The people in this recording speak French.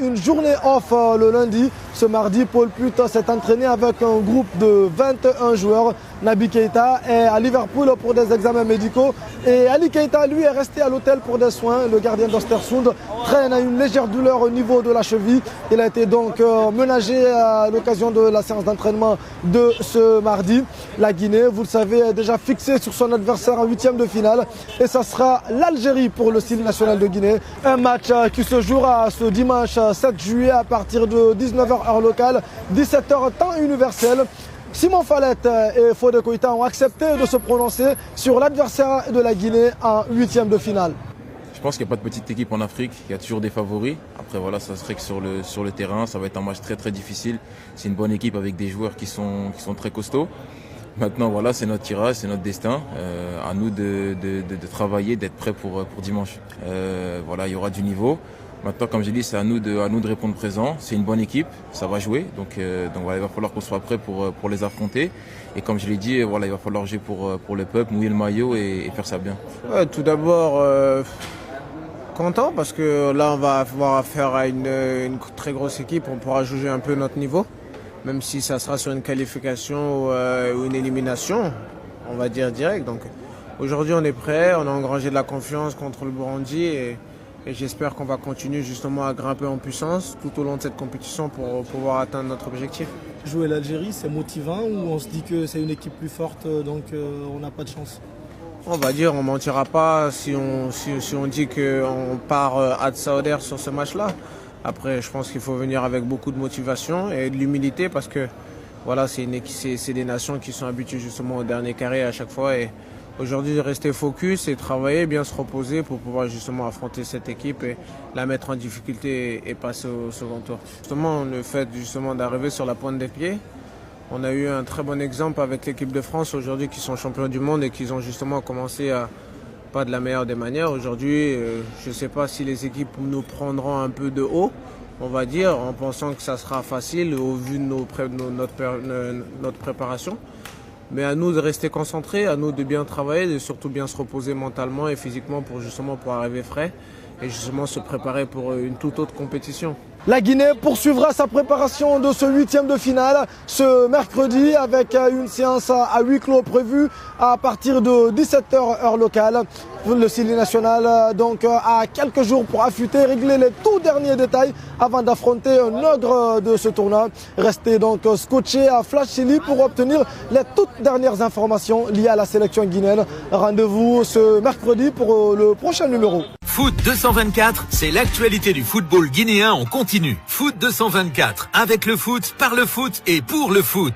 Une journée off le lundi. Ce mardi, Paul Put s'est entraîné avec un groupe de 21 joueurs. Naby Keita est à Liverpool pour des examens médicaux. Et Ali Keita, lui, est resté à l'hôtel pour des soins. Le gardien d'Östersund traîne à une légère douleur au niveau de la cheville. Il a été donc ménagé à l'occasion de la séance d'entraînement de ce mardi. La Guinée, vous le savez, est déjà fixée sur son adversaire en huitième de finale. Et ça sera l'Algérie pour le style national de Guinée. Un match qui se jouera ce dimanche 7 juillet à partir de 19h heure locale, 17h temps universel. Simon Falette et Fodé Koïta ont accepté de se prononcer sur l'adversaire de la Guinée en huitième de finale. Je pense qu'il n'y a pas de petite équipe en Afrique, il y a toujours des favoris. Après voilà, ça serait que sur le terrain, ça va être un match très difficile. C'est une bonne équipe avec des joueurs qui sont très costauds. Maintenant voilà, c'est notre tirage, c'est notre destin. À nous de travailler, d'être prêts pour dimanche. Voilà, il y aura du niveau. Maintenant, comme j'ai dit, c'est à nous de répondre présent. C'est une bonne équipe, ça va jouer. Donc voilà, il va falloir qu'on soit prêt pour les affronter. Et comme je l'ai dit, voilà, il va falloir jouer pour le peuple, mouiller le maillot et faire ça bien. Ouais, tout d'abord, content parce que là, on va avoir affaire à une très grosse équipe. On pourra juger un peu notre niveau, même si ça sera sur une qualification ou une élimination, on va dire direct. Donc aujourd'hui, on est prêt, on a engrangé de la confiance contre le Burundi et j'espère qu'on va continuer justement à grimper en puissance tout au long de cette compétition pour pouvoir atteindre notre objectif. Jouer l'Algérie, c'est motivant ou on se dit que c'est une équipe plus forte donc on n'a pas de chance? On va dire, on mentira pas si on dit qu'on part ad Sauder sur ce match-là. Après, je pense qu'il faut venir avec beaucoup de motivation et de l'humilité parce que voilà, c'est des nations qui sont habituées justement au dernier carré à chaque fois. Et aujourd'hui, rester focus et travailler, bien se reposer pour pouvoir justement affronter cette équipe et la mettre en difficulté et passer au second tour. Justement, le fait justement d'arriver sur la pointe des pieds, on a eu un très bon exemple avec l'équipe de France aujourd'hui qui sont champions du monde et qui ont justement commencé à pas de la meilleure des manières. Aujourd'hui, je ne sais pas si les équipes nous prendront un peu de haut, on va dire, en pensant que ça sera facile au vu de notre préparation. Mais à nous de rester concentrés, à nous de bien travailler, de surtout bien se reposer mentalement et physiquement pour arriver frais et justement se préparer pour une toute autre compétition. La Guinée poursuivra sa préparation de ce huitième de finale ce mercredi avec une séance à huis clos prévue à partir de 17h heure locale. Le style national donc a quelques jours pour affûter, régler les tout derniers détails avant d'affronter un ogre de ce tournoi. Restez donc scotché à Flash Chili pour obtenir les toutes dernières informations liées à la sélection guinéenne. Rendez-vous ce mercredi pour le prochain numéro. Foot 224, c'est l'actualité du football guinéen en continu. Foot 224, avec le foot, par le foot et pour le foot.